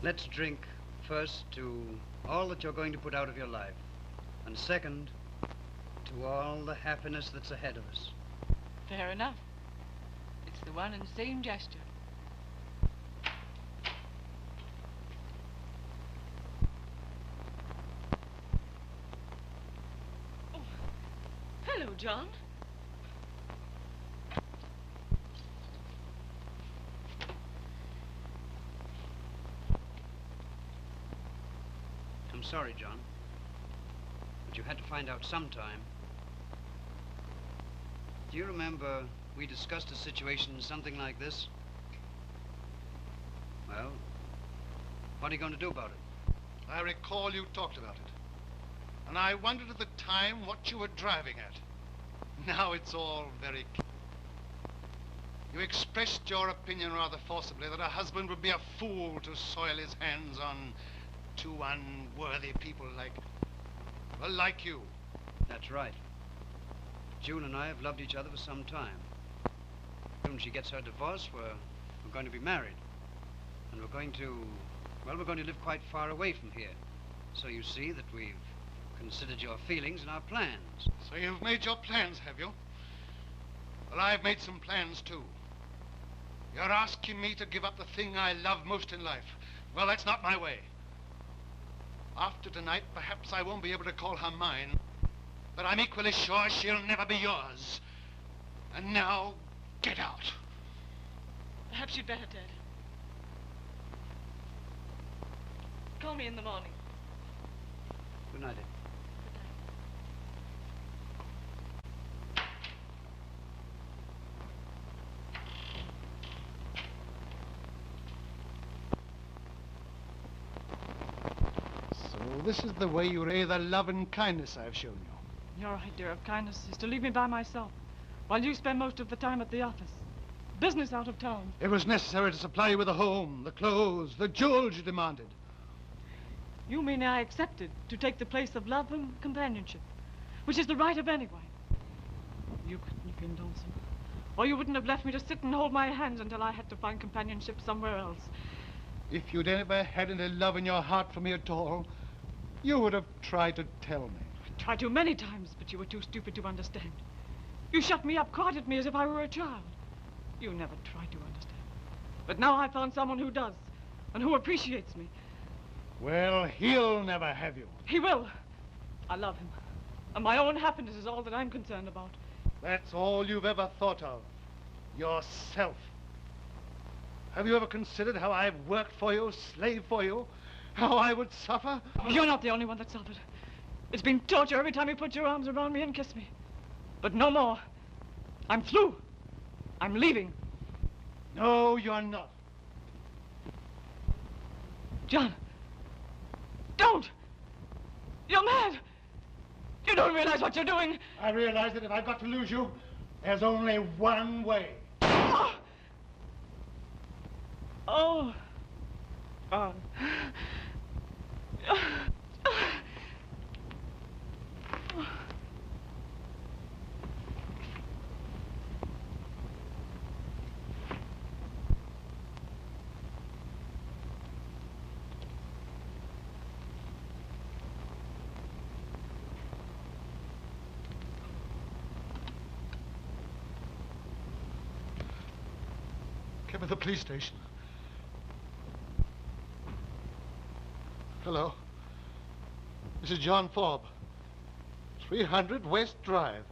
Let's drink first to all that you're going to put out of your life, and second, to all the happiness that's ahead of us. Fair enough. It's the one and same gesture. Oh, hello, John. I'm sorry, John, but you had to find out sometime. Do you remember we discussed a situation something like this? Well, what are you going to do about it? I recall you talked about it. And I wondered at the time what you were driving at. Now it's all very clear. You expressed your opinion rather forcibly that a husband would be a fool to soil his hands on two unworthy people like you. That's right. June and I have loved each other for some time. When she gets her divorce, we're going to be married. And we're going to live quite far away from here. So you see that we've considered your feelings and our plans. So you've made your plans, have you? Well, I've made some plans, too. You're asking me to give up the thing I love most in life. Well, that's not my way. After tonight, perhaps I won't be able to call her mine, but I'm equally sure she'll never be yours. And now, get out. Perhaps you'd better, Ted. Call me in the morning. Good night, Ed. So this is the way you repay the love and kindness I've shown you. Your idea of kindness is to leave me by myself, while you spend most of the time at the office. Business out of town. It was necessary to supply you with a home, the clothes, the jewels you demanded. You mean I accepted to take the place of love and companionship, which is the right of anyone. You couldn't have been lonesome. Or you wouldn't have left me to sit and hold my hands until I had to find companionship somewhere else. If you'd ever had any love in your heart for me at all, you would have tried to tell me. I tried to many times, but you were too stupid to understand. You shut me up, cried at me as if I were a child. You never tried to understand. But now I've found someone who does, and who appreciates me. Well, he'll never have you. He will. I love him. And my own happiness is all that I'm concerned about. That's all you've ever thought of. Yourself. Have you ever considered how I've worked for you, slaved for you? How I would suffer? You're not the only one that suffered. It's been torture every time you put your arms around me and kiss me. But no more. I'm through. I'm leaving. No, you're not. John. Don't! You're mad! You don't realize what you're doing. I realize that if I've got to lose you, there's only one way. Oh! Oh. Oh. Come to the police station. Hello. This is John Forbes. 300 West Drive.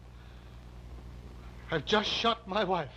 I've just shot my wife.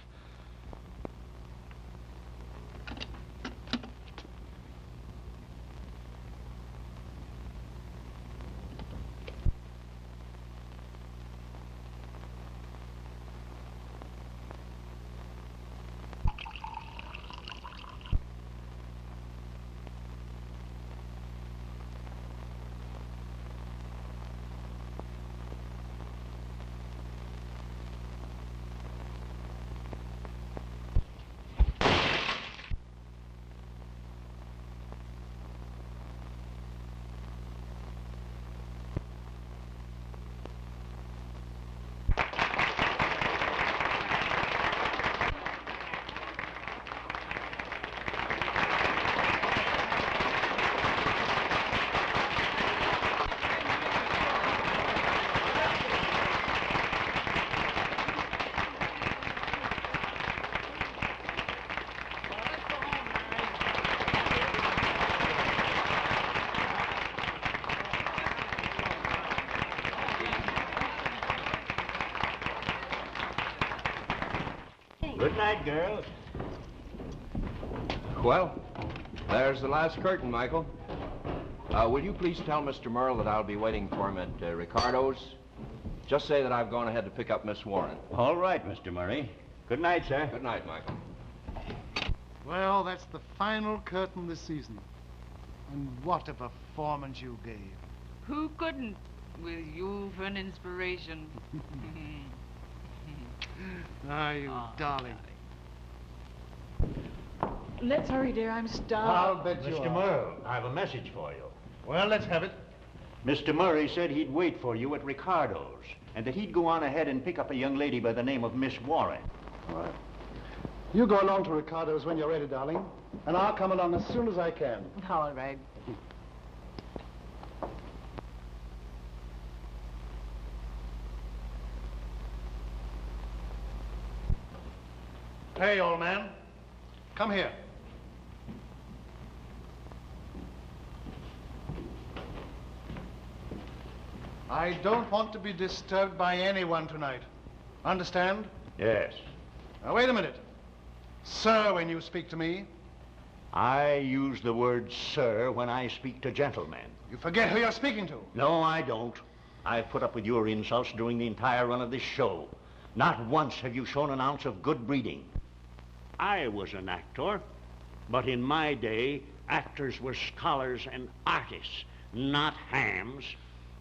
Good night, girls. Well, there's the last curtain, Michael. Will you please tell Mr. Merle that I'll be waiting for him at Ricardo's? Just say that I've gone ahead to pick up Miss Warren. All right, Mr. Murray. Good night, sir. Good night, Michael. Well, that's the final curtain this season. And what a performance you gave. Who couldn't, with you for an inspiration? Ah, you darling. Let's hurry, dear. I'm I'll starved. bet you Mr. are. Merle, I have a message for you. Well, let's have it. Mr. Murray said he'd wait for you at Ricardo's, and that he'd go on ahead and pick up a young lady by the name of Miss Warren. All right. You go along to Ricardo's when you're ready, darling, and I'll come along as soon as I can. All right. Hey, old man. Come here. I don't want to be disturbed by anyone tonight. Understand? Yes. Now, wait a minute. Sir, when you speak to me, I use the word sir when I speak to gentlemen. you forget who you're speaking to. No, I don't. I've put up with your insults during the entire run of this show. Not once have you shown an ounce of good breeding. I was an actor, but in my day, actors were scholars and artists, not hams.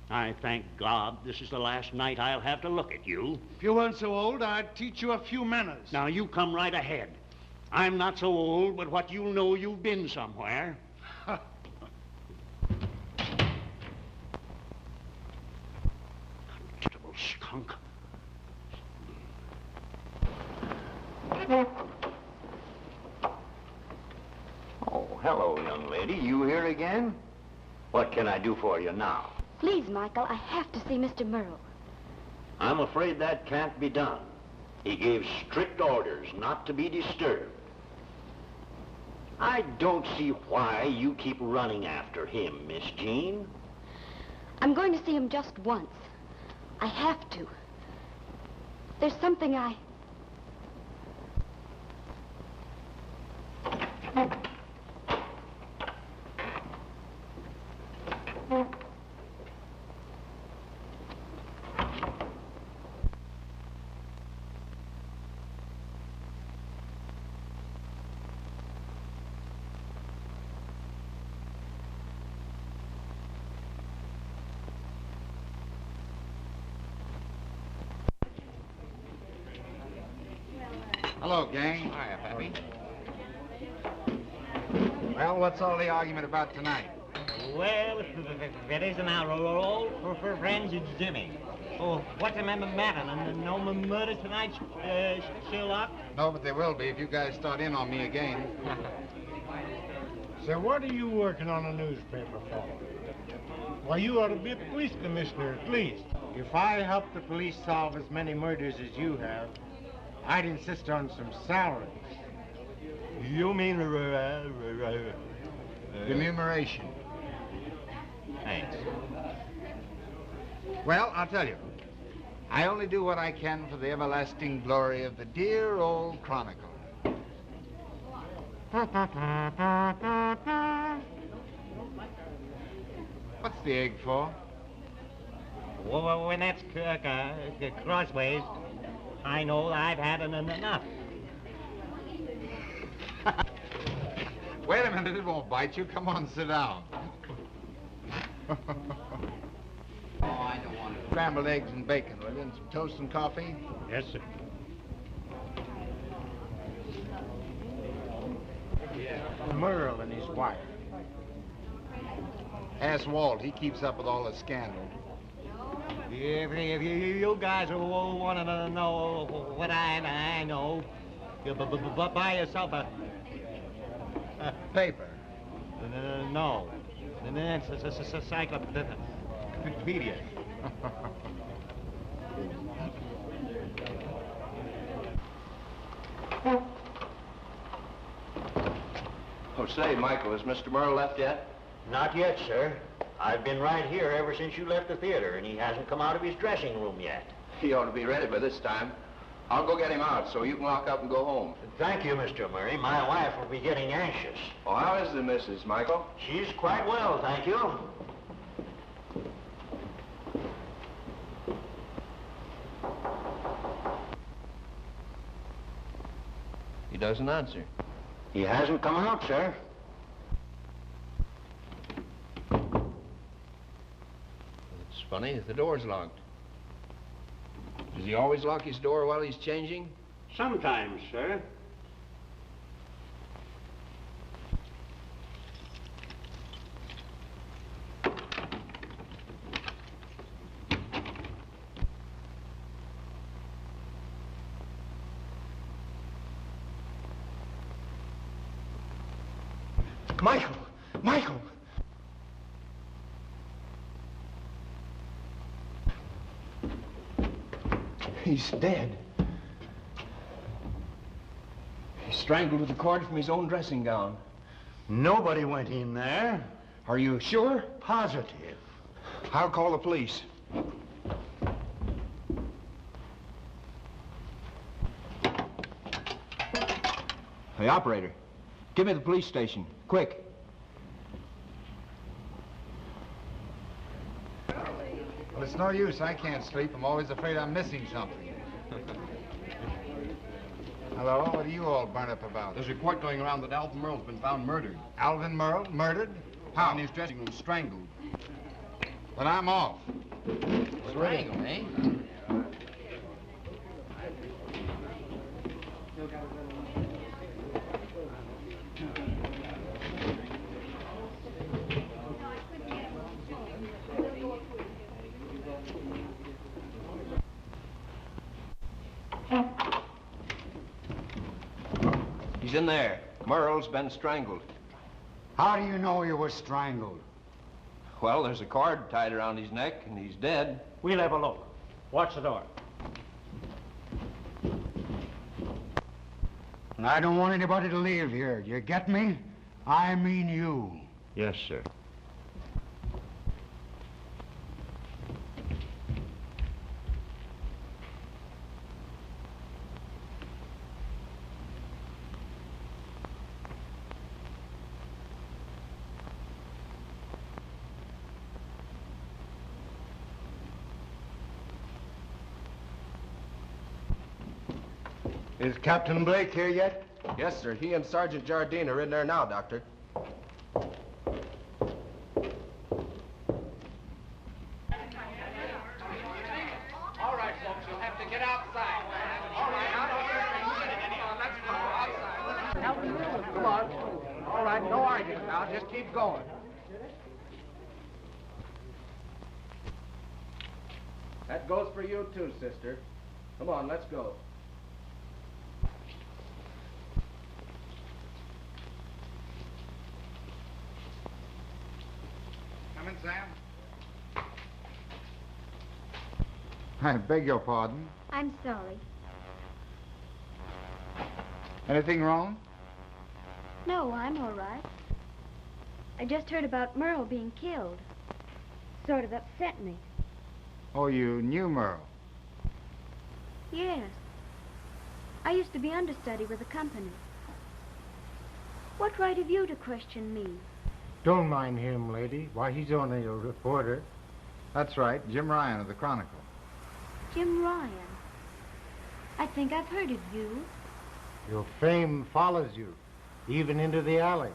I thank God this is the last night I'll have to look at you. If you weren't so old, I'd teach you a few manners. Now, you come right ahead. I'm not so old, but what you know, you've been somewhere. Constable skunk. Oh, hello, young lady. You here again? What can I do for you now? Please, Michael, I have to see Mr. Merle. I'm afraid that can't be done. He gave strict orders not to be disturbed. I don't see why you keep running after him, Miss Jean. I'm going to see him just once. I have to. There's something I... Hello, gang. Hiya, Pappy. Well, what's all the argument about tonight? Well, it isn't our old for friends, it's Jimmy. Oh, what's the matter? No murder tonight, Sherlock? No, but there will be if you guys start in on me again. So what are you working on a newspaper for? Why, you ought to be a police commissioner at least. If I help the police solve as many murders as you have, I'd insist on some salaries. You mean Remuneration. Thanks. Well, I'll tell you. I only do what I can for the everlasting glory of the dear old Chronicle. What's the egg for? Well, when that's crossways, I know I've had enough. Wait a minute, it won't bite you. Come on, sit down. Oh, I don't want it. Scrambled eggs and bacon, will you? And some toast and coffee? Yes, sir. Merle and his wife. Ask Walt. He keeps up with all the scandal. If you guys want to know what I know, buy yourself a Paper. no. And then it's a encyclopedia. Oh, say, Michael, has Mr. Merle left yet? Not yet, sir. I've been right here ever since you left the theater, and he hasn't come out of his dressing room yet. He ought to be ready by this time. I'll go get him out so you can lock up and go home. Thank you, Mr. Murray. My wife will be getting anxious. Oh, how is the missus, Michael? She's quite well, thank you. He doesn't answer. He hasn't come out, sir. It's funny, the door's locked. Does he always lock his door while he's changing? Sometimes, sir. Michael! Michael! He's dead. He's strangled with a cord from his own dressing gown. Nobody went in there. Are you sure? Positive. I'll call the police. Hey, operator, give me the police station, quick. Well, it's no use. I can't sleep. I'm always afraid I'm missing something. Hello? What are you all burnt up about? There's a report going around that Alvin Merle's been found murdered. Alvin Merle? Murdered? How? In his dressing room, strangled. But I'm off. Strangled, eh? He's in there. Merle's been strangled. How do you know he was strangled? Well, there's a cord tied around his neck, and he's dead. We'll have a look. Watch the door. And I don't want anybody to leave here. You get me? I mean you. Yes, sir. Is Captain Blake here yet? Yes, sir. He and Sergeant Jardine are in there now, Doctor. All right, folks, you'll have to get outside. All right, let's go outside. Come on. All right, no arguing now. Just keep going. That goes for you, too, sister. Come on, let's go. Come in, Sam. I beg your pardon. I'm sorry. Anything wrong? No, I'm all right. I just heard about Merle being killed. Sort of upset me. Oh, you knew Merle? Yes. I used to be understudy with the company. What right have you to question me? Don't mind him, lady. Why, he's only a reporter. That's right, Jim Ryan of the Chronicle. Jim Ryan. I think I've heard of you. Your fame follows you, even into the alley.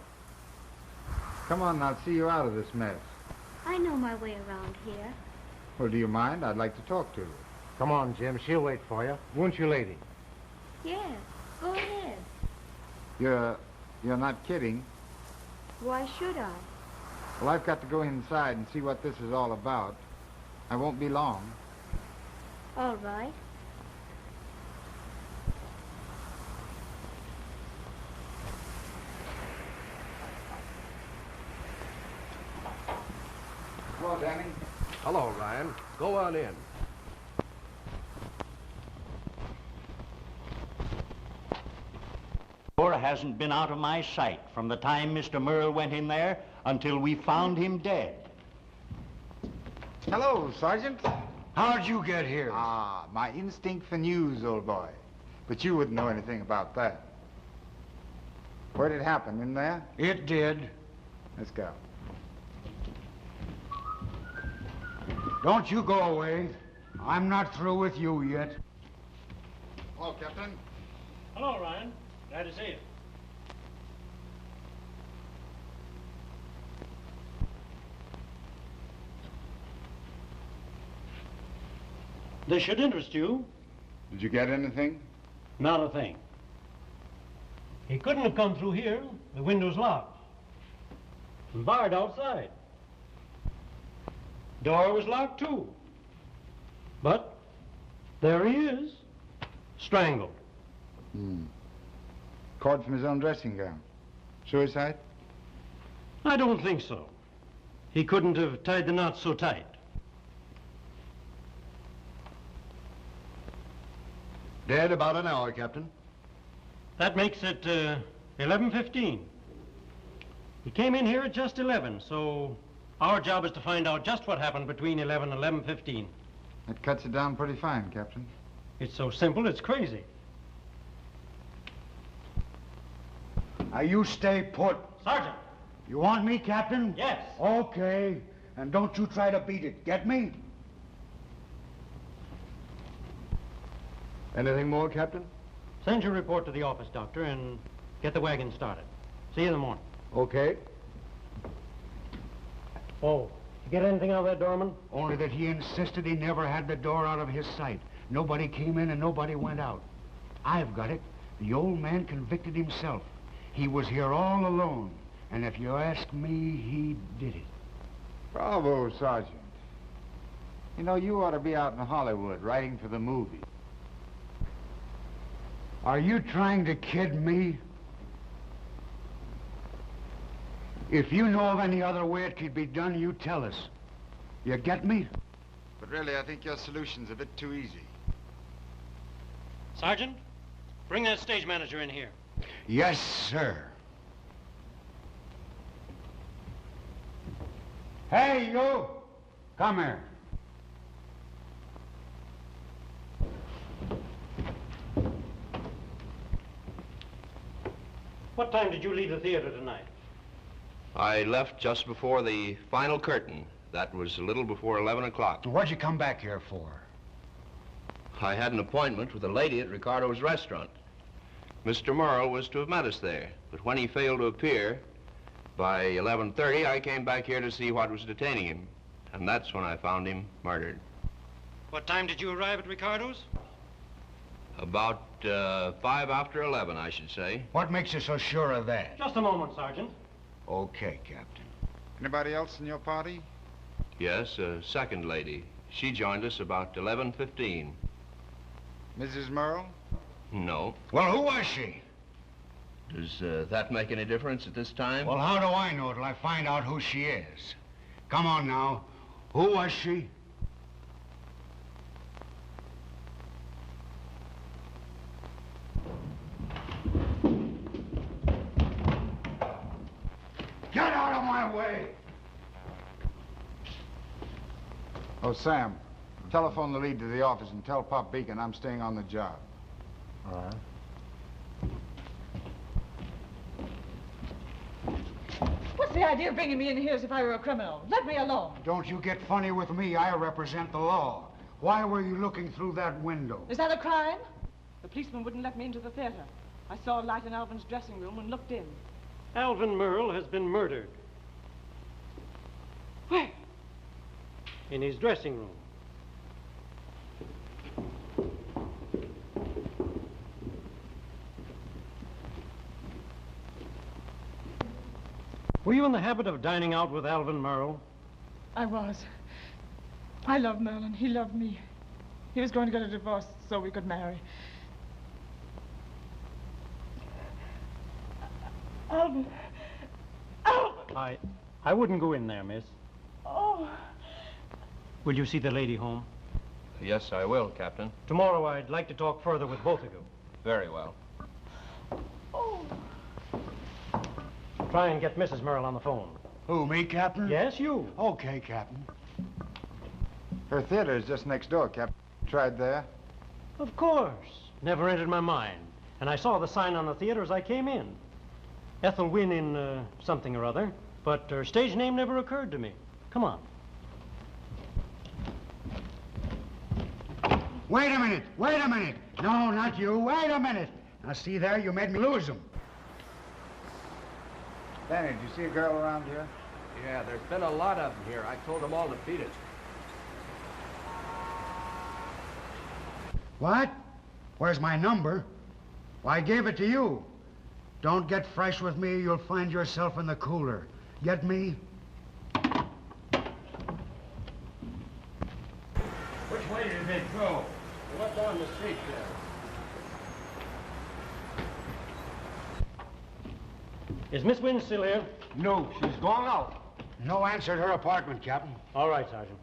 Come on, I'll see you out of this mess. I know my way around here. Well, do you mind? I'd like to talk to you. Come on, Jim. She'll wait for you. Won't you, lady? Yes, go ahead. You're not kidding? Why should I? Well, I've got to go inside and see what this is all about. I won't be long. All right. Hello, Danny. Hello, Ryan. Go on in. Laura hasn't been out of my sight from the time Mr. Merle went in there until we found him dead. Hello, Sergeant. How'd you get here? Ah, my instinct for news, old boy. But you wouldn't know anything about that. Where'd it happen? In there? It did. Let's go. Don't you go away. I'm not through with you yet. Hello, Captain. Hello, Ryan. Glad to see you. This should interest you. Did you get anything? Not a thing. He couldn't have come through here. The window's locked. And barred outside. Door was locked, too. But there he is, strangled. Cord from his own dressing gown. Suicide? I don't think so. He couldn't have tied the knot so tight. Dead about an hour, Captain. That makes it 11:15. He came in here at just 11, so our job is to find out just what happened between 11 and 11:15. That cuts it down pretty fine, Captain. It's so simple, it's crazy. Now you stay put. Sergeant! You want me, Captain? Yes. Okay. And don't you try to beat it. Get me? Anything more, Captain? Send your report to the office, Doctor, and get the wagon started. See you in the morning. Okay. Oh, you get anything out of that doorman? Only that he insisted he never had the door out of his sight. Nobody came in and nobody went out. I've got it. The old man convicted himself. He was here all alone. And if you ask me, he did it. Bravo, Sergeant. You know, you ought to be out in Hollywood writing for the movie. Are you trying to kid me? If you know of any other way it could be done, you tell us. You get me? But really, I think your solution's a bit too easy. Sergeant, bring that stage manager in here. Yes, sir. Hey, you! Come here. What time did you leave the theater tonight? I left just before the final curtain. That was a little before 11 o'clock. What'd you come back here for? I had an appointment with a lady at Ricardo's restaurant. Mr. Merle was to have met us there, but when he failed to appear, by 11:30, I came back here to see what was detaining him. And that's when I found him murdered. What time did you arrive at Ricardo's? About 5 after 11, I should say. What makes you so sure of that? Just a moment, Sergeant. Okay, Captain. Anybody else in your party? Yes, a second lady. She joined us about 11:15. Mrs. Merle? No. Well, who was she? Does that make any difference at this time? Well, how do I know till I find out who she is? Come on now. Who was she? Get out of my way! Oh, Sam, telephone the lead to the office and tell Pop Beacon I'm staying on the job. All right. What's the idea of bringing me in here as if I were a criminal? Let me alone. Don't you get funny with me. I represent the law. Why were you looking through that window? Is that a crime? The policeman wouldn't let me into the theater. I saw a light in Alvin's dressing room and looked in. Alvin Merle has been murdered. Where? In his dressing room. Were you in the habit of dining out with Alvin Merle? I was. I loved Merlin. He loved me. He was going to get a divorce so we could marry. Alvin. Alvin! I wouldn't go in there, miss. Oh. Will you see the lady home? Yes, I will, Captain. Tomorrow I'd like to talk further with both of you. Very well. Oh. Try and get Mrs. Merle on the phone. Who, me, Captain? Yes, you. Okay, Captain. Her theater is just next door, Captain. Tried there? Of course. never entered my mind. And I saw the sign on the theater as I came in. Ethel Wynn in something or other, but her stage name never occurred to me. Come on. Wait a minute, wait a minute. No, not you, wait a minute. Now, see there, you made me lose him. Danny, did you see a girl around here? Yeah, there's been a lot of them here. I told them all to beat it. What? Where's my number? Well, I gave it to you. Don't get fresh with me, you'll find yourself in the cooler. Get me? Which way did they go? They went down the street there. Is Miss Wynn still here? No, she's gone out. No answer at her apartment, Captain. All right, Sergeant.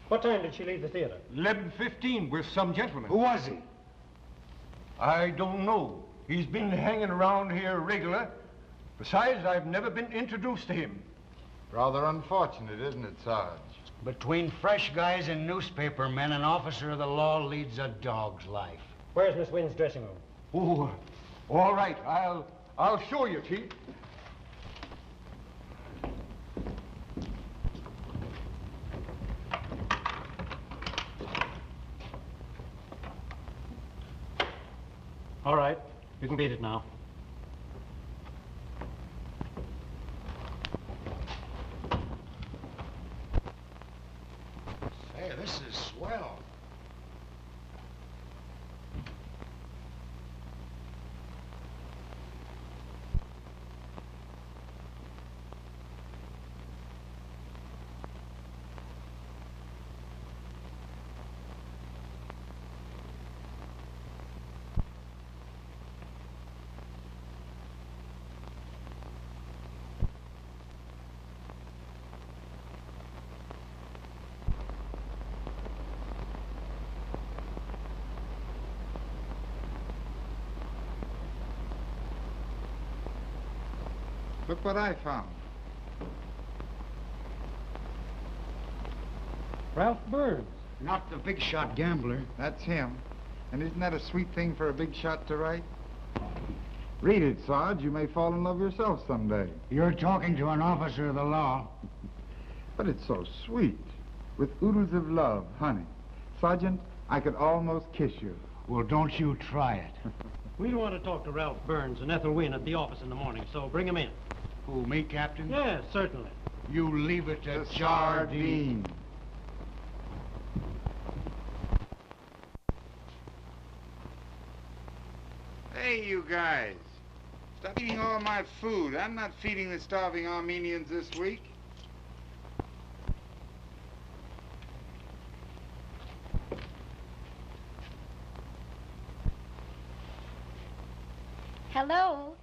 What time did she leave the theater? 11:15 with some gentleman. Who was he? I don't know. He's been hanging around here regular. Besides, I've never been introduced to him. Rather unfortunate, isn't it, Sarge? Between fresh guys and newspaper men, an officer of the law leads a dog's life. Where's Miss Wynn's dressing room? Oh, all right. I'll show you, Chief. All right. You can beat it now. Hey, this is swell. Look what I found. Ralph Burns. Not the big shot gambler. That's him. And isn't that a sweet thing for a big shot to write? Read it, Sarge. You may fall in love yourself someday. You're talking to an officer of the law. But it's so sweet. With oodles of love, honey. Sergeant, I could almost kiss you. Well, don't you try it. We want to talk to Ralph Burns and Ethel Wynn at the office in the morning, so bring them in. Who, me, Captain? Yes, certainly. You leave it to The Jardine. Hey, you guys. Stop eating all my food. I'm not feeding the starving Armenians this week. Hello?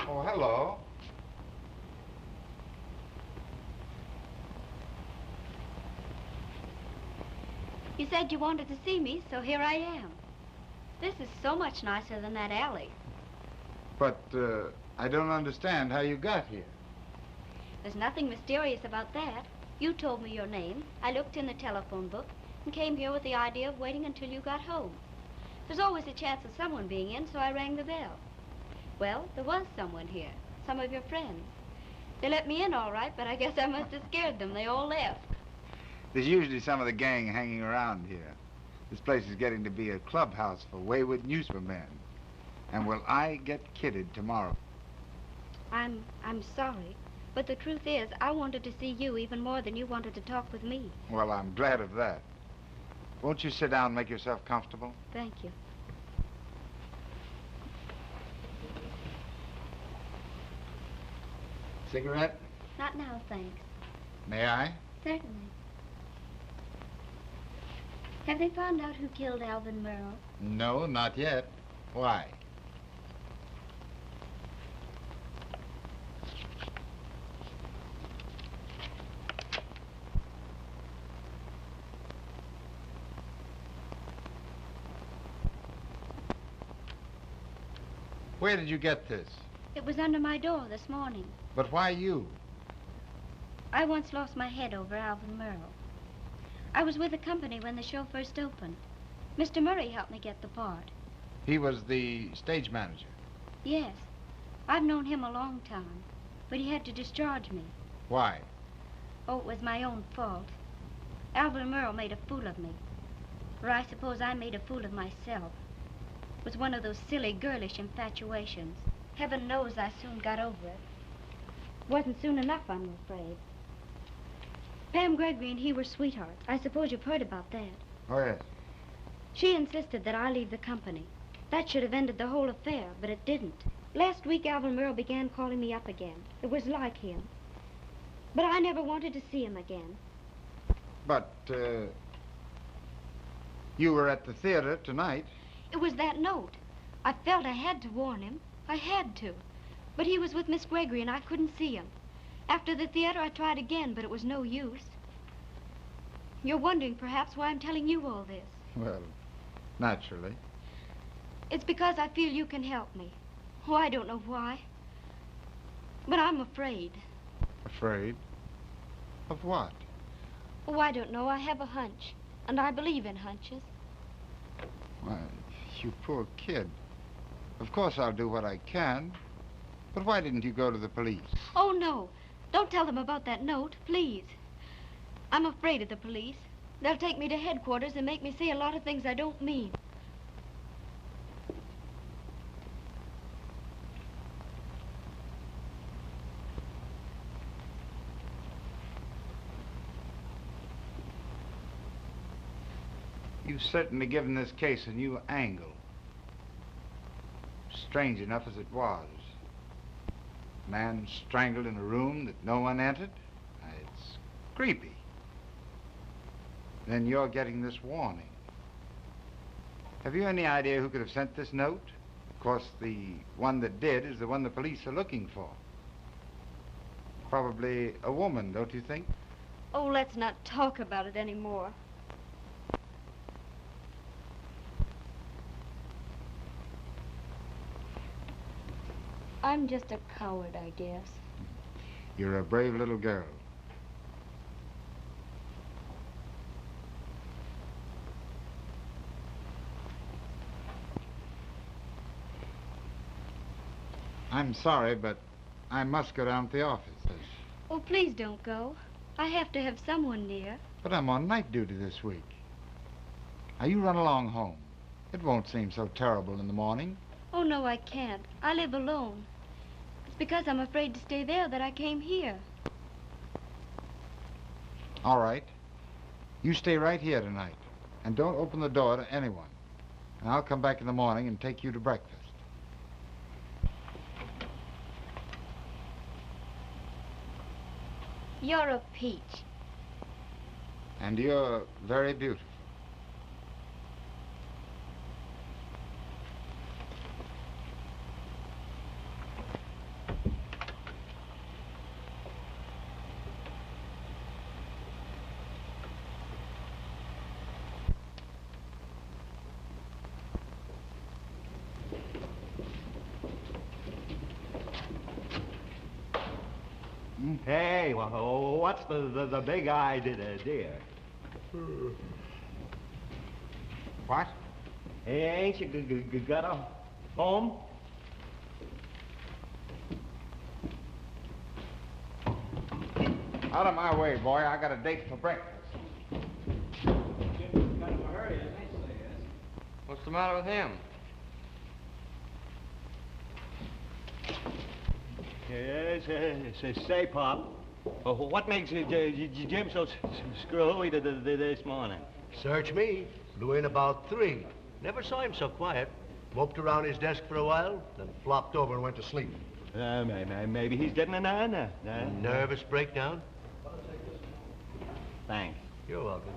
Oh, hello. You said you wanted to see me, so here I am. This is so much nicer than that alley. But, I don't understand how you got here. There's nothing mysterious about that. You told me your name, I looked in the telephone book, and came here with the idea of waiting until you got home. There's always a chance of someone being in, so I rang the bell. Well, there was someone here, some of your friends. They let me in all right, but I guess I must have scared them. They all left. There's usually some of the gang hanging around here. This place is getting to be a clubhouse for wayward newspapermen. And will I get kidded tomorrow? I'm sorry, but the truth is, I wanted to see you even more than you wanted to talk with me. Well, I'm glad of that. Won't you sit down and make yourself comfortable? Thank you. Cigarette? Not now, thanks. May I? Certainly. Have they found out who killed Alvin Merrill? No, not yet. Why? Where did you get this? It was under my door this morning. But why you? I once lost my head over Alvin Merrill. I was with the company when the show first opened. Mr. Murray helped me get the part. He was the stage manager. Yes. I've known him a long time, but he had to discharge me. Why? Oh, it was my own fault. Alvin Merle made a fool of me. Or I suppose I made a fool of myself. It was one of those silly, girlish infatuations. Heaven knows I soon got over it. Wasn't soon enough, I'm afraid. Pam Gregory and he were sweethearts. I suppose you've heard about that. Oh, yes. She insisted that I leave the company. That should have ended the whole affair, but it didn't. Last week, Alvin Merle began calling me up again. It was like him. But I never wanted to see him again. But, you were at the theater tonight. It was that note. I felt I had to warn him. I had to. But he was with Miss Gregory and I couldn't see him. After the theater, I tried again, but it was no use. You're wondering, perhaps, why I'm telling you all this. Well, naturally. It's because I feel you can help me. Oh, I don't know why. But I'm afraid. Afraid? Of what? Oh, I don't know. I have a hunch. And I believe in hunches. Why, you poor kid. Of course I'll do what I can. But why didn't you go to the police? Oh, no. Don't tell them about that note, please. I'm afraid of the police. They'll take me to headquarters and make me say a lot of things I don't mean. You've certainly given this case a new angle. Strange enough as it was. Man strangled in a room that no one entered? It's creepy. Then you're getting this warning. Have you any idea who could have sent this note? Of course, the one that did is the one the police are looking for. Probably a woman, don't you think? Oh, let's not talk about it anymore. I'm just a coward, I guess. You're a brave little girl. I'm sorry, but I must go down to the office. Oh, please don't go. I have to have someone near. But I'm on night duty this week. Now, you run along home. It won't seem so terrible in the morning. Oh, no, I can't. I live alone. It's because I'm afraid to stay there that I came here. All right. You stay right here tonight. And don't open the door to anyone. And I'll come back in the morning and take you to breakfast. You're a peach. And you're very beautiful. Hey, what's the big idea? What? Hey, ain't you got a home? Out of my way, boy. I got a date for breakfast. What's the matter with him? Yes, say, Pop, what makes Jim so screwy this morning? Search me. Blew in about 3. Never saw him so quiet. Moped around his desk for a while, then flopped over and went to sleep. Maybe he's getting an eye. Nervous breakdown? Thanks. You're welcome.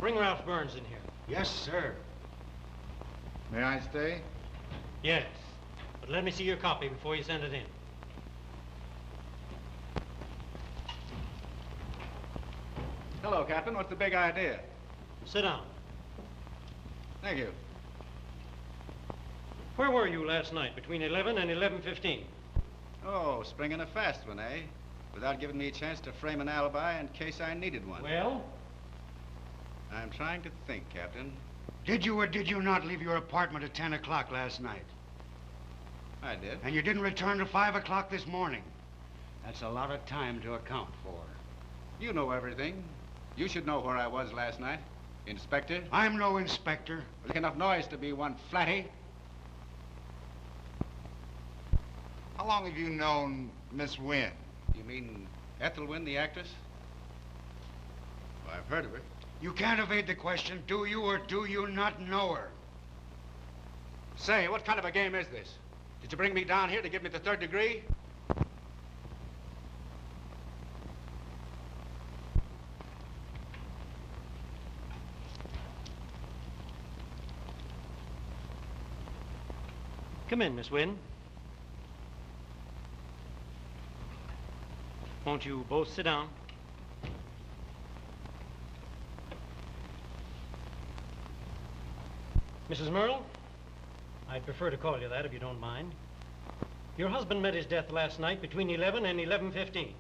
bring Ralph Burns in here. Yes, sir. May I stay? Yes, but let me see your copy before you send it in. Hello, Captain. What's the big idea? Sit down. Thank you. Where were you last night between 11 and 11:15? Oh, springing a fast one, eh? Without giving me a chance to frame an alibi in case I needed one. Well? I'm trying to think, Captain. Did you or did you not leave your apartment at 10 o'clock last night? I did. And you didn't return to 5 o'clock this morning? That's a lot of time to account for. You know everything. You should know where I was last night. Inspector? I'm no inspector. Make enough noise to be one flatty. How long have you known Miss Wynne? You mean Ethel Wynne, the actress? Well, I've heard of her. You can't evade the question. Do you or do you not know her? Say, what kind of a game is this? Did you bring me down here to give me the third degree? Come in, Miss Wynne. Won't you both sit down? Mrs. Merle, I'd prefer to call you that if you don't mind. Your husband met his death last night between 11 and 11:15.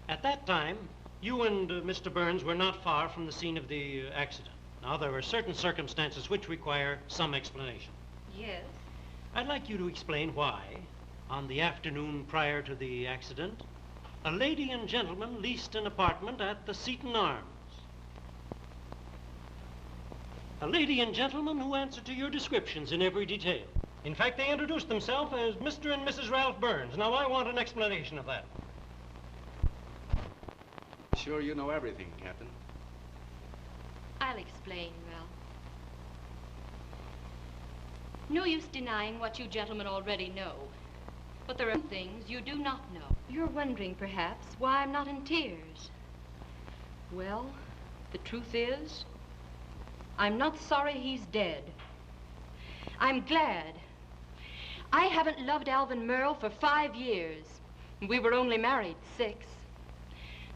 At that time, you and Mr. Burns were not far from the scene of the accident. Now, there were certain circumstances which require some explanation. Yes. I'd like you to explain why, on the afternoon prior to the accident, a lady and gentleman leased an apartment at the Seton Arms. A lady and gentleman who answered to your descriptions in every detail. In fact, they introduced themselves as Mr. and Mrs. Ralph Burns. Now, I want an explanation of that. Sure you know everything, Captain. I'll explain, Ralph. No use denying what you gentlemen already know. But there are things you do not know. You're wondering, perhaps, why I'm not in tears. Well, the truth is, I'm not sorry he's dead. I'm glad. I haven't loved Alvin Merle for 5 years. We were only married 6.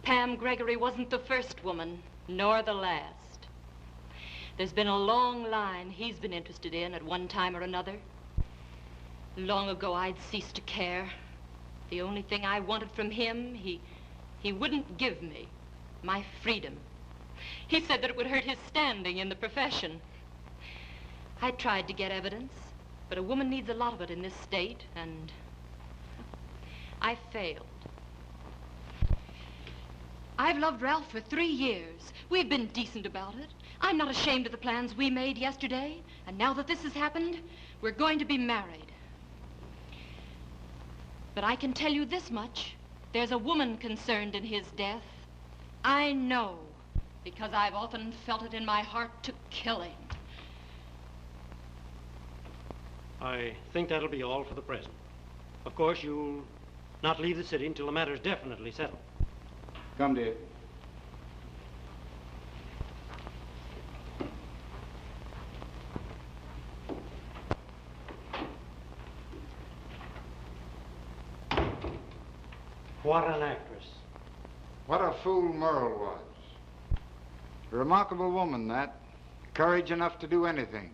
Pam Gregory wasn't the first woman, nor the last. There's been a long line he's been interested in at one time or another. Long ago, I'd ceased to care. The only thing I wanted from him, he wouldn't give me. My freedom. He said that it would hurt his standing in the profession. I tried to get evidence, but a woman needs a lot of it in this state, and I failed. I've loved Ralph for 3 years. We've been decent about it. I'm not ashamed of the plans we made yesterday, and now that this has happened, we're going to be married. But I can tell you this much. There's a woman concerned in his death. I know, because I've often felt it in my heart to kill him. I think that'll be all for the present. Of course, you'll not leave the city until the matter's definitely settled. Come, dear. What an actress. What a fool Merle was. A remarkable woman, that. Courage enough to do anything.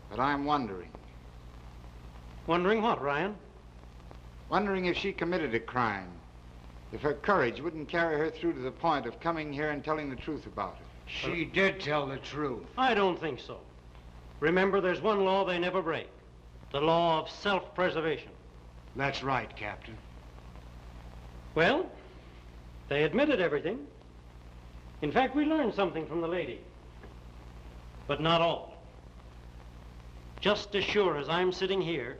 But I'm wondering. Wondering what, Ryan? Wondering if she committed a crime. If her courage wouldn't carry her through to the point of coming here and telling the truth about it. She did tell the truth. I don't think so. Remember, there's one law they never break. The law of self-preservation. That's right, Captain. Well, they admitted everything. In fact, we learned something from the lady. But not all. Just as sure as I'm sitting here,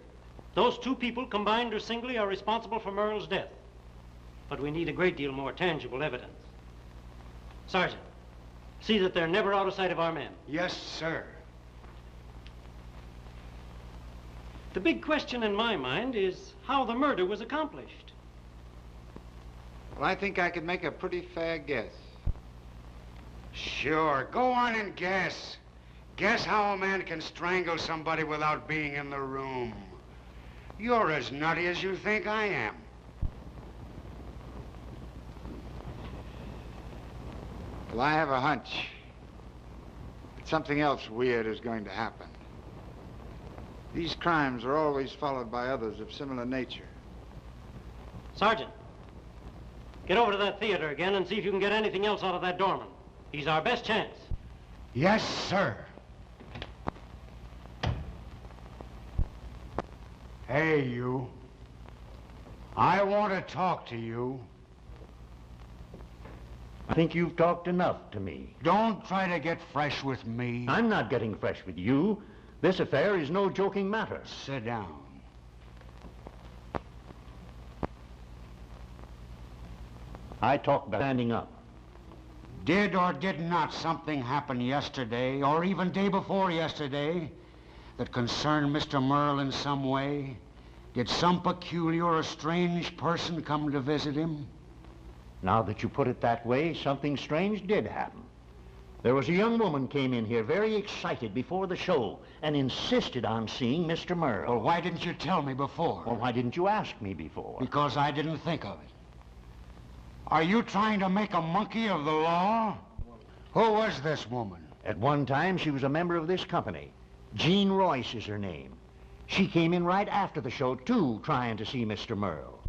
those 2 people, combined or singly, are responsible for Merle's death. But we need a great deal more tangible evidence. Sergeant, see that they're never out of sight of our men. Yes, sir. The big question in my mind is how the murder was accomplished. Well, I think I could make a pretty fair guess. Sure, go on and guess. Guess how a man can strangle somebody without being in the room. You're as nutty as you think I am. Well, I have a hunch that something else weird is going to happen. These crimes are always followed by others of similar nature. Sergeant, get over to that theater again and see if you can get anything else out of that doorman. He's our best chance. Yes, sir. Hey, you. I want to talk to you. I think you've talked enough to me. Don't try to get fresh with me. I'm not getting fresh with you. This affair is no joking matter. Sit down. I talk about standing up. Did or did not something happen yesterday, or even day before yesterday, that concerned Mr. Merle in some way? Did some peculiar or strange person come to visit him? Now that you put it that way, something strange did happen. There was a young woman came in here very excited before the show and insisted on seeing Mr. Merle. Well, why didn't you tell me before? Well, why didn't you ask me before? Because I didn't think of it. Are you trying to make a monkey of the law? Who was this woman? At one time, she was a member of this company. Jean Royce is her name. She came in right after the show, too, trying to see Mr. Merle.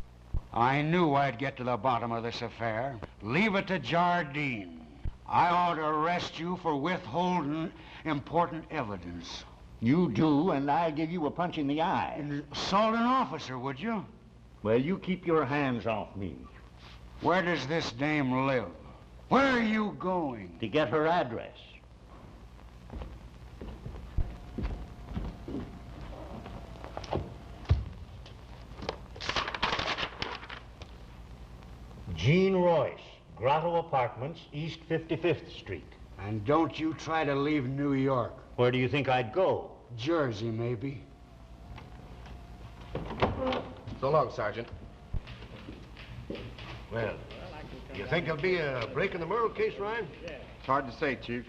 I knew I'd get to the bottom of this affair. Leave it to Jardine. I ought to arrest you for withholding important evidence. You do, and I'll give you a punch in the eye. Assault an officer, would you? Well, you keep your hands off me. Where does this dame live? Where are you going? To get her address. Jean Royce, Grotto Apartments, East 55th Street. And don't you try to leave New York. Where do you think I'd go? Jersey, maybe. So long, Sergeant. Well, you think there'll be a break in the Merle case, Ryan? It's hard to say, Chief.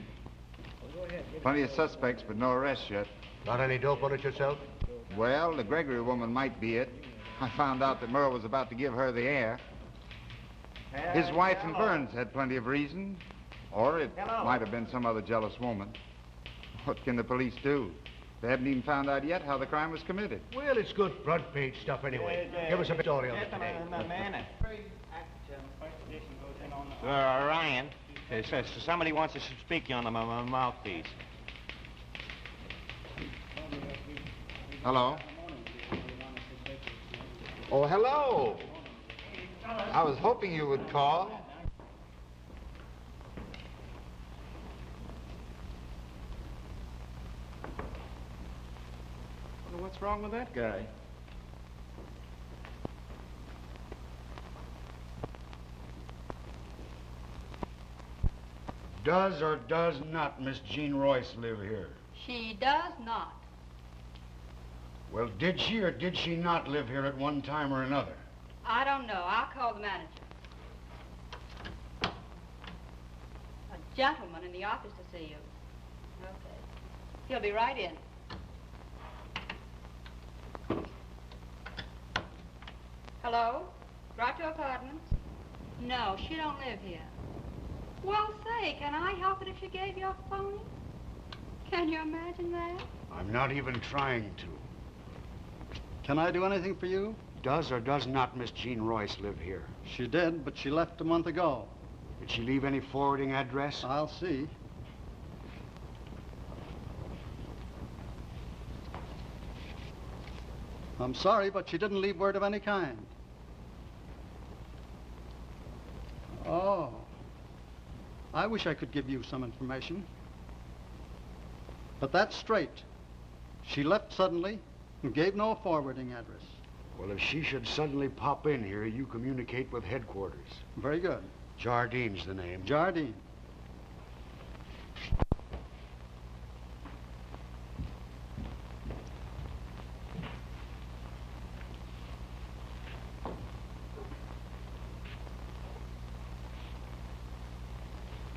Plenty of suspects, but no arrests yet. Not any dope on it yourself? Well, the Gregory woman might be it. I found out that Merle was about to give her the air. His wife and Burns had plenty of reason. Or it might have been some other jealous woman. What can the police do? They haven't even found out yet how the crime was committed. Well, it's good front page stuff anyway. Give us a story on it today. Ryan, somebody wants to speak to you on the mouthpiece. Hello? Oh, hello. I was hoping you would call. Well, what's wrong with that guy? Does or does not Miss Jean Royce live here? She does not. Well, did she or did she not live here at one time or another? I don't know. I'll call the manager. A gentleman in the office to see you. Okay. He'll be right in. Hello? Grotto Apartments? No, she don't live here. Well, say, can I help it if she gave you a phone? Can you imagine that? I'm not even trying to. Can I do anything for you? Does or does not Miss Jean Royce live here? She did, but she left a month ago. Did she leave any forwarding address? I'll see. I'm sorry, but she didn't leave word of any kind. Oh. I wish I could give you some information. But that's straight. She left suddenly and gave no forwarding address. Well, if she should suddenly pop in here, you communicate with headquarters. Very good. Jardine's the name. Jardine.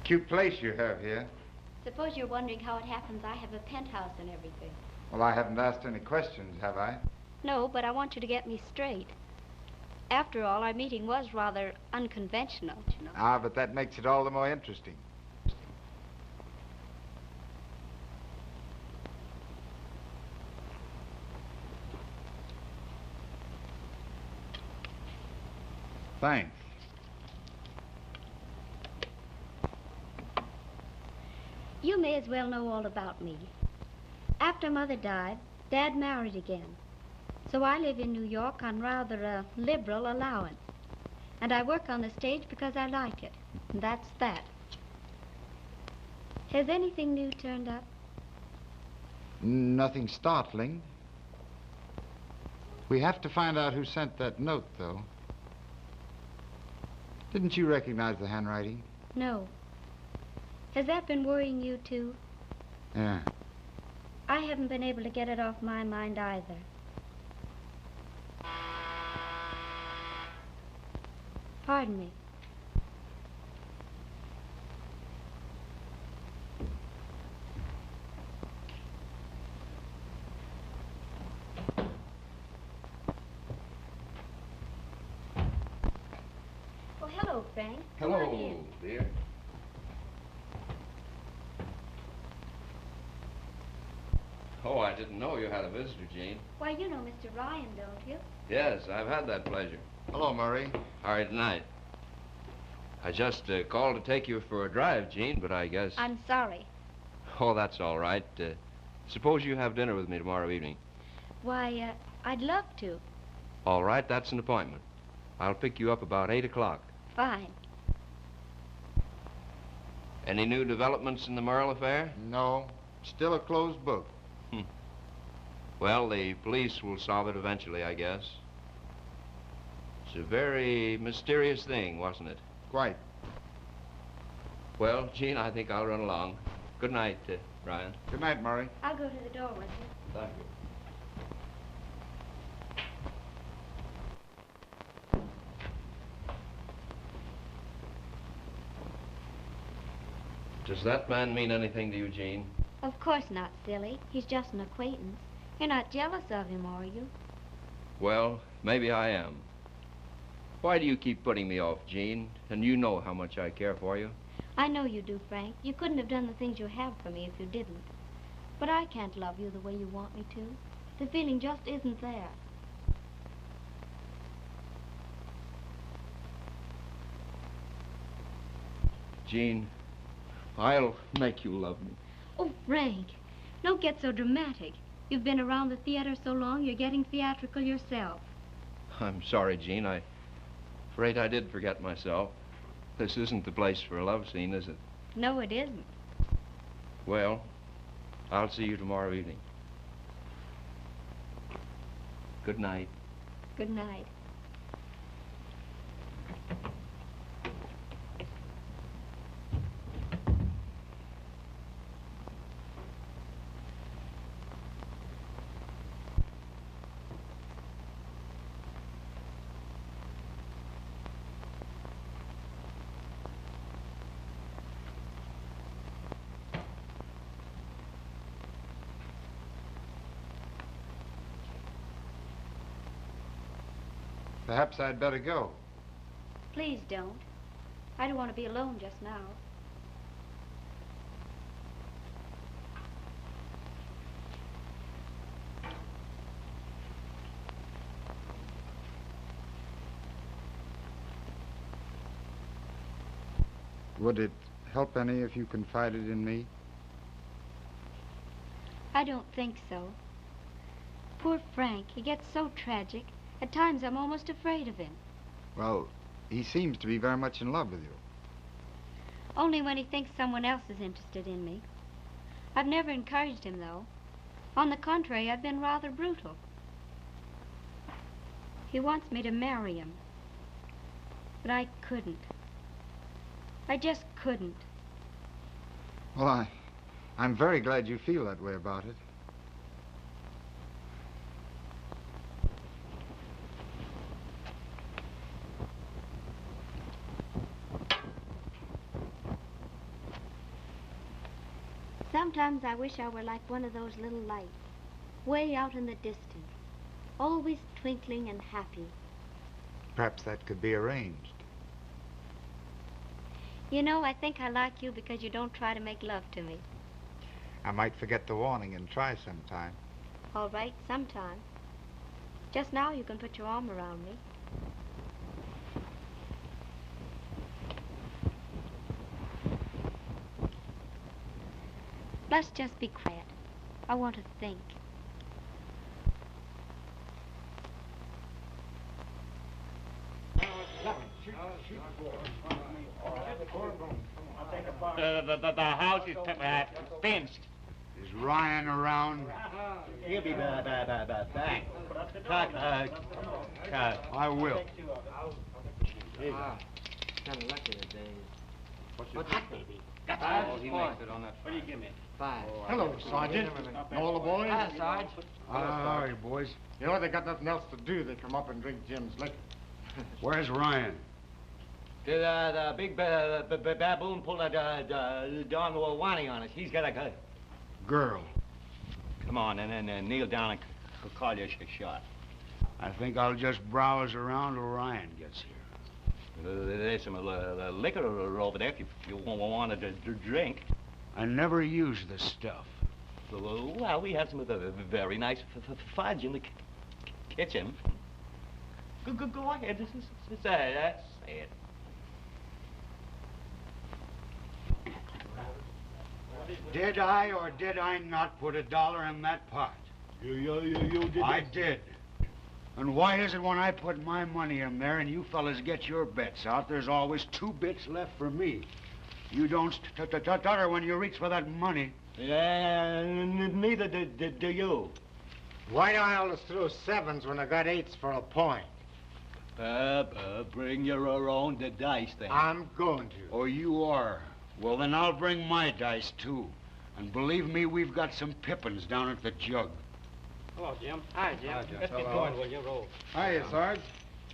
Cute place you have here. Suppose you're wondering how it happens I have a penthouse and everything. Well, I haven't asked any questions, have I? No, but I want you to get me straight. After all, our meeting was rather unconventional, you know. Ah, but that makes it all the more interesting. Thanks. You may as well know all about me. After Mother died, Dad married again. So I live in New York on rather a liberal allowance. And I work on the stage because I like it. And that's that. Has anything new turned up? Nothing startling. We have to find out who sent that note, though. Didn't you recognize the handwriting? No. Has that been worrying you, too? Yeah. I haven't been able to get it off my mind either. Pardon me. Oh, hello, Frank. Come on in. Dear. Oh, I didn't know you had a visitor, Jean. Why, you know Mr. Ryan, don't you? Yes, I've had that pleasure. Hello, Murray. All right, tonight. I just called to take you for a drive, Jean, but I guess... I'm sorry. Oh, that's all right. Suppose you have dinner with me tomorrow evening. Why, I'd love to. All right, that's an appointment. I'll pick you up about 8 o'clock. Fine. Any new developments in the Merle affair? No. Still a closed book. Well, the police will solve it eventually, I guess. It's a very mysterious thing, wasn't it? Quite. Well, Jean, I think I'll run along. Good night, Ryan. Good night, Murray. I'll go to the door with you. Thank you. Does that man mean anything to you, Jean? Of course not, silly. He's just an acquaintance. You're not jealous of him, are you? Well, maybe I am. Why do you keep putting me off, Jean? And you know how much I care for you. I know you do, Frank. You couldn't have done the things you have for me if you didn't. But I can't love you the way you want me to. The feeling just isn't there. Jean, I'll make you love me. Oh, Frank, don't get so dramatic. You've been around the theater so long, you're getting theatrical yourself. I'm sorry, Jean. I'm afraid I did forget myself. This isn't the place for a love scene, is it? No, it isn't. Well, I'll see you tomorrow evening. Good night. Good night. Perhaps I'd better go. Please don't. I don't want to be alone just now. Would it help any if you confided in me? I don't think so. Poor Frank, he gets so tragic. At times I'm almost afraid of him. Well, he seems to be very much in love with you. Only when he thinks someone else is interested in me. I've never encouraged him, though. On the contrary, I've been rather brutal. He wants me to marry him. But I couldn't. I just couldn't. Well, I'm very glad you feel that way about it. Sometimes I wish I were like one of those little lights, way out in the distance, always twinkling and happy. Perhaps that could be arranged. You know, I think I like you because you don't try to make love to me. I might forget the warning and try sometime. All right, sometime. Just now you can put your arm around me. Let's just be quiet. I want to think. The house is fenced. Is Ryan around? He'll be back. I will. Kind of lucky today. What's that, baby? Oh, he makes it on that. What do you give me? 5. Hello, Sergeant. All the boys? Hi, Sarge. How are you, boys? You know, they got nothing else to do. They come up and drink Jim's liquor. Where's Ryan? Did the big baboon pull a Don Wani on us? He's got a Girl. Come on, and then kneel down and call your shot. I think I'll just browse around till Ryan gets here. There's some liquor over there if you want to drink. I never use this stuff. Well, we have some very nice fudge in the kitchen. Go ahead. Say it. Did I or did I not put $1 in that pot? You did. I did. And why is it when I put my money in there and you fellas get your bets out, there's always 2 bits left for me? You don't stutter when you reach for that money. Neither do you. Why do I always throw 7s when I got 8s for a point? Bring your own dice, then. I'm going to. Oh, you are? Well, then I'll bring my dice, too. And believe me, we've got some pippins down at the jug. Hello, Jim. Hi, Jim. Let's get going, will you? Roll. Hiya, Sarge.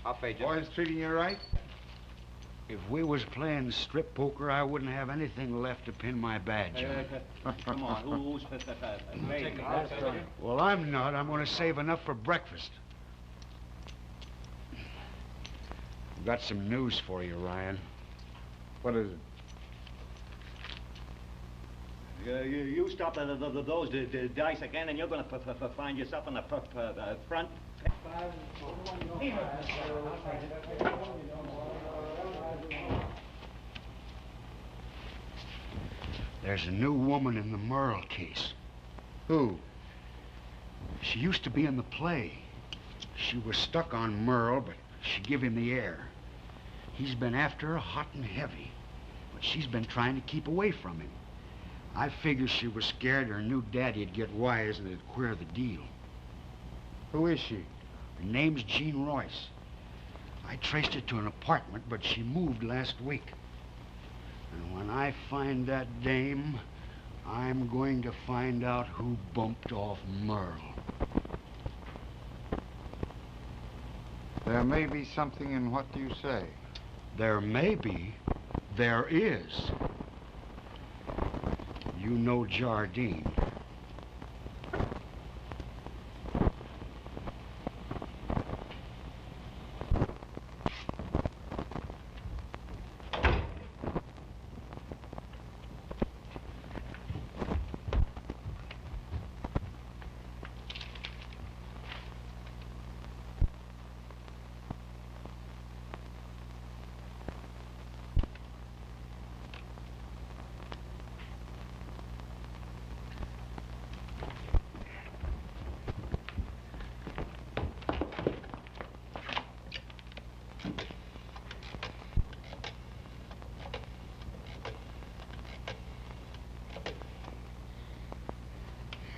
I'll pay Jim. Boys treating you right? If we was playing strip poker, I wouldn't have anything left to pin my badge on. Come on, who's playing? Well, I'm not. I'm going to save enough for breakfast. I've got some news for you, Ryan. What is it? You stop those dice again, and you're going to find yourself on the front. There's a new woman in the Merle case. Who? She used to be in the play. She was stuck on Merle, but she give him the air. He's been after her hot and heavy, but she's been trying to keep away from him. I figure she was scared her new daddy'd get wise and it'd queer the deal. Who is she? Her name's Jean Royce. I traced her to an apartment, but she moved last week. And when I find that dame, I'm going to find out who bumped off Merle. There may be something in what you say. There may be. There is. You know Jardine.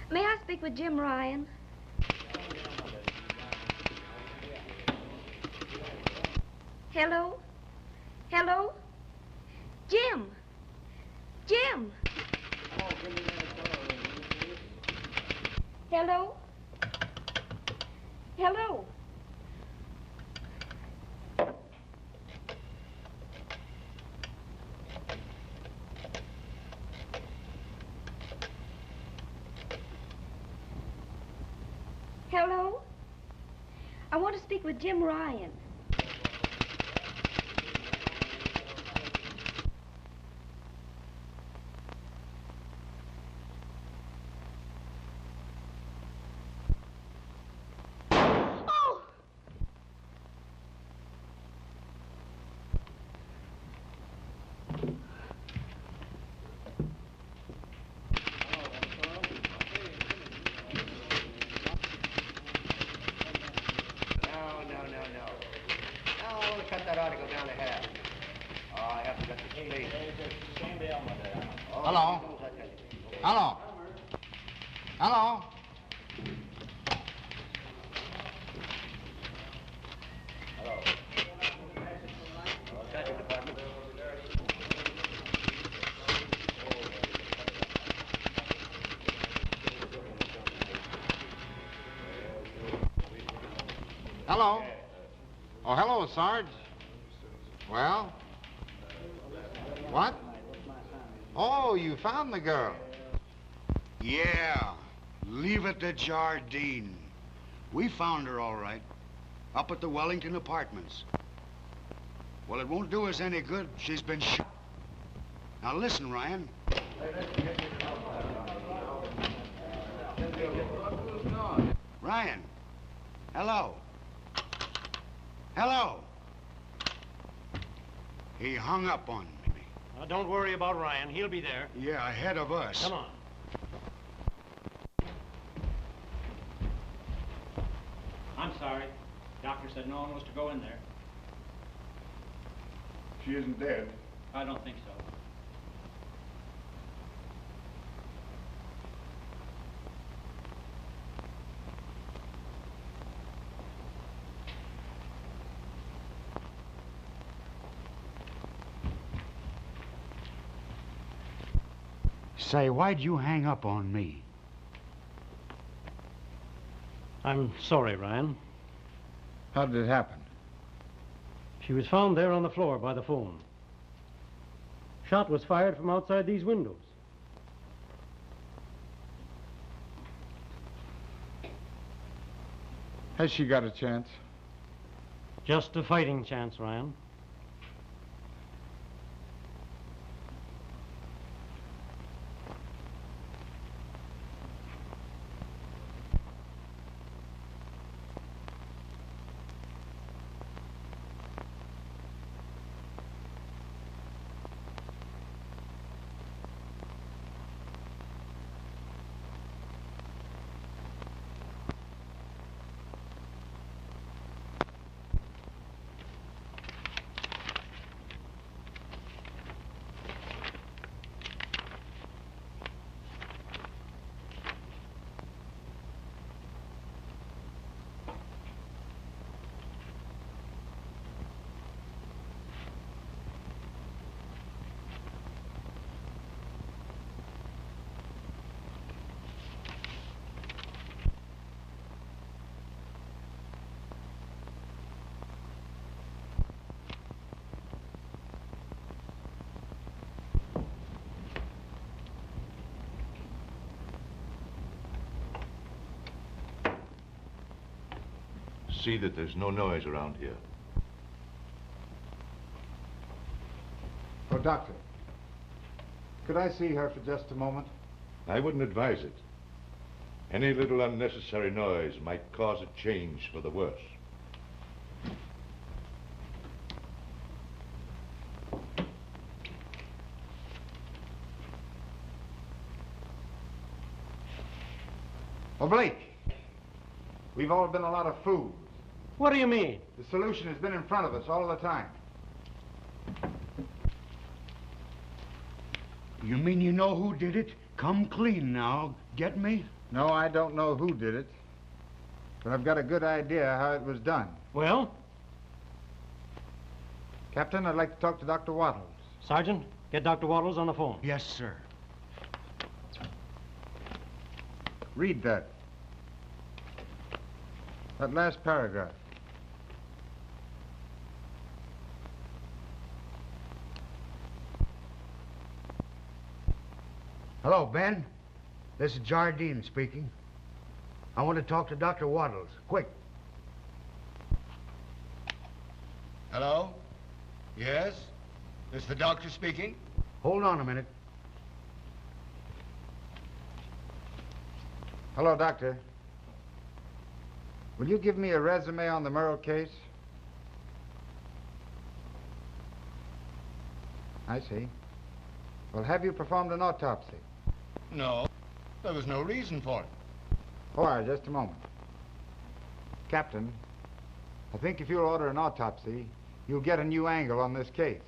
May I speak with Jim Ryan? Hello? Hello? Jim! Jim! Hello? Hello? I want to speak with Jim Ryan. Hello? Hello? Hello? Hello? Oh, hello, Sarge. Well? What? Oh, you found the girl. Yeah, leave it to Jardine. We found her all right, up at the Wellington Apartments. Well, it won't do us any good. She's been shot. Now listen, Ryan. Ryan, hello. Hello. He hung up on me. Now, don't worry about Ryan. He'll be there. Yeah, ahead of us. Come on. I'm sorry. Doctor said no one was to go in there. She isn't dead. I don't think so. Say, why'd you hang up on me? I'm sorry, Ryan. How did it happen? She was found there on the floor by the phone. Shot was fired from outside these windows. Has she got a chance? Just a fighting chance, Ryan. See that there's no noise around here. Oh, Doctor. Could I see her for just a moment? I wouldn't advise it. Any little unnecessary noise might cause a change for the worse. Oh, Blake. We've all been a lot of fools. What do you mean? The solution has been in front of us all the time. You mean you know who did it? Come clean now. Get me? No, I don't know who did it. But I've got a good idea how it was done. Well? Captain, I'd like to talk to Dr. Wattles. Sergeant, get Dr. Wattles on the phone. Yes, sir. Read that. That last paragraph. Hello, Ben. This is Jardine speaking. I want to talk to Dr. Wattles. Quick. Hello? Yes? Is the doctor speaking? Hold on a minute. Hello, Doctor. Will you give me a resume on the Merle case? I see. Well, have you performed an autopsy? No. There was no reason for it. All right, just a moment. Captain, I think if you'll order an autopsy, you'll get a new angle on this case.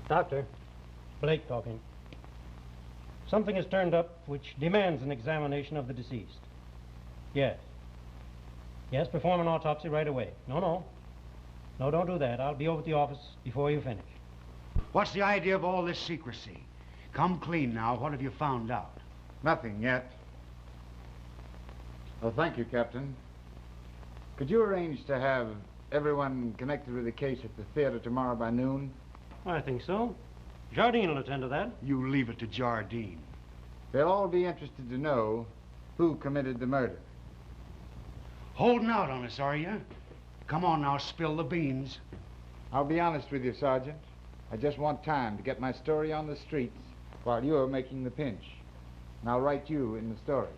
Doctor, Blake talking. Something has turned up which demands an examination of the deceased. Yes. Yes, perform an autopsy right away. No, don't do that. I'll be over at the office before you finish. What's the idea of all this secrecy? Come clean now. What have you found out? Nothing yet. Oh, thank you, Captain. Could you arrange to have everyone connected with the case at the theater tomorrow by noon? I think so. Jardine will attend to that. You leave it to Jardine. They'll all be interested to know who committed the murder. Holding out on us, are you? Come on now, spill the beans. I'll be honest with you, Sergeant. I just want time to get my story on the streets while you're making the pinch. And I'll write you in the story.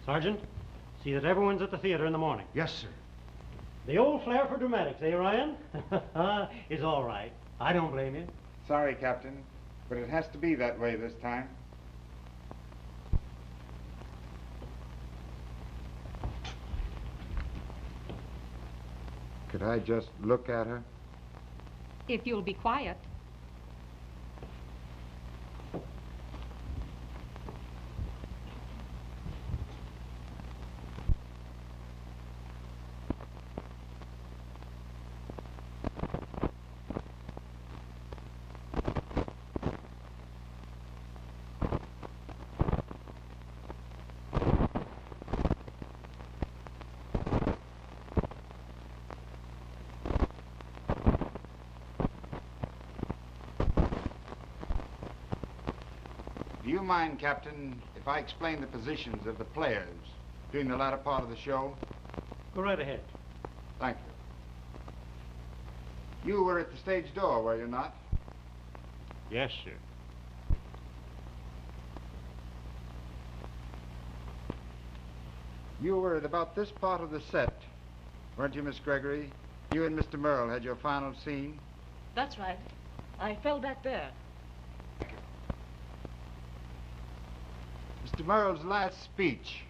Sergeant, see that everyone's at the theater in the morning. Yes, sir. The old flair for dramatics, eh, Ryan? Is all right. I don't blame you. Sorry, Captain, but it has to be that way this time. Could I just look at her? If you'll be quiet. Do you mind, Captain, if I explain the positions of the players during the latter part of the show? Go right ahead. Thank you. You were at the stage door, were you not? Yes, sir. You were at about this part of the set, weren't you, Miss Gregory? You and Mr. Merle had your final scene? That's right. I fell back there. Mr. Merle's last speech,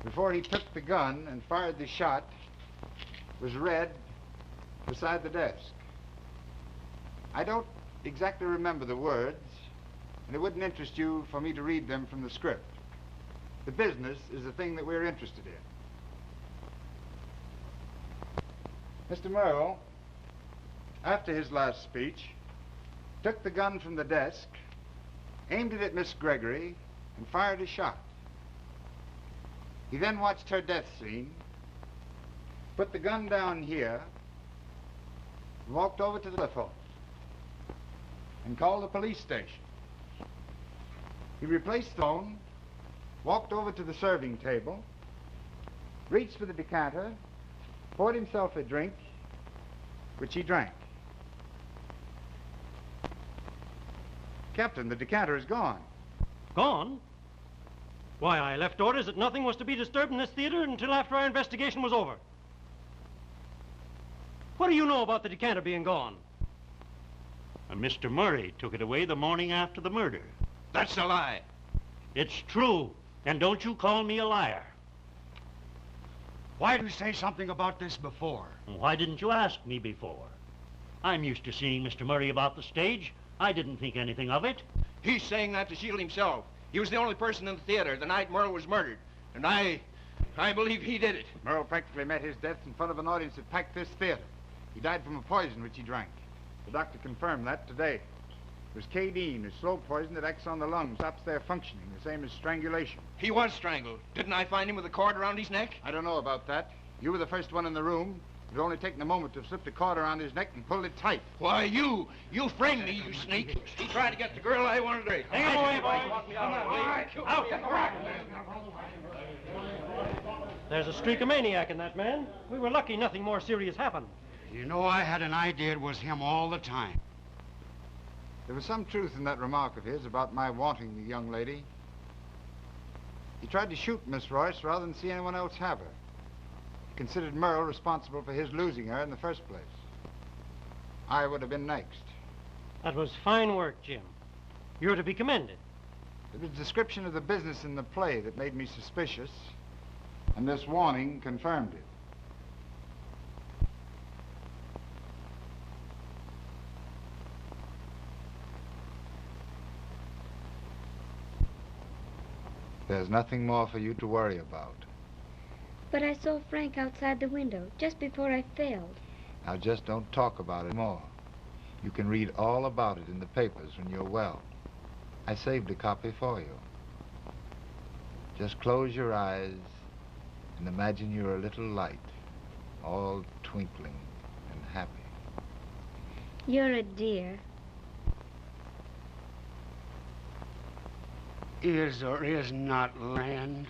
before he took the gun and fired the shot, was read beside the desk. I don't exactly remember the words, and it wouldn't interest you for me to read them from the script. The business is the thing that we're interested in. Mr. Merle, after his last speech, took the gun from the desk, aimed it at Miss Gregory, and fired a shot. He then watched her death scene, put the gun down here, and walked over to the telephone and called the police station. He replaced the phone, walked over to the serving table, reached for the decanter, poured himself a drink, which he drank. Captain, the decanter is gone. Gone? Why, I left orders that nothing was to be disturbed in this theater until after our investigation was over. What do you know about the decanter being gone? And Mr. Murray took it away the morning after the murder. That's a lie. It's true, and don't you call me a liar. Why didn't you say something about this before? Why didn't you ask me before? I'm used to seeing Mr. Murray about the stage. I didn't think anything of it. He's saying that to shield himself. He was the only person in the theater the night Merle was murdered. And I believe he did it. Merle practically met his death in front of an audience that packed this theater. He died from a poison which he drank. The doctor confirmed that today. It was cadeine, a slow poison that acts on the lungs, stops their functioning, the same as strangulation. He was strangled. Didn't I find him with a cord around his neck? I don't know about that. You were the first one in the room. It would only taken a moment to have slipped a cord around his neck and pulled it tight. Why, you framed me, you sneak. He tried to get the girl I wanted to date. Take him away, boys. Come on, Out. There's a streak of maniac in that man. We were lucky nothing more serious happened. You know, I had an idea it was him all the time. There was some truth in that remark of his about my wanting the young lady. He tried to shoot Miss Royce rather than see anyone else have her. He considered Merle responsible for his losing her in the first place. I would have been next. That was fine work, Jim. You're to be commended. It was a description of the business in the play that made me suspicious, and this warning confirmed it. There's nothing more for you to worry about. But I saw Frank outside the window just before I failed. Now just don't talk about it more. You can read all about it in the papers when you're well. I saved a copy for you. Just close your eyes and imagine you're a little light, all twinkling and happy. You're a dear. Is or is not land.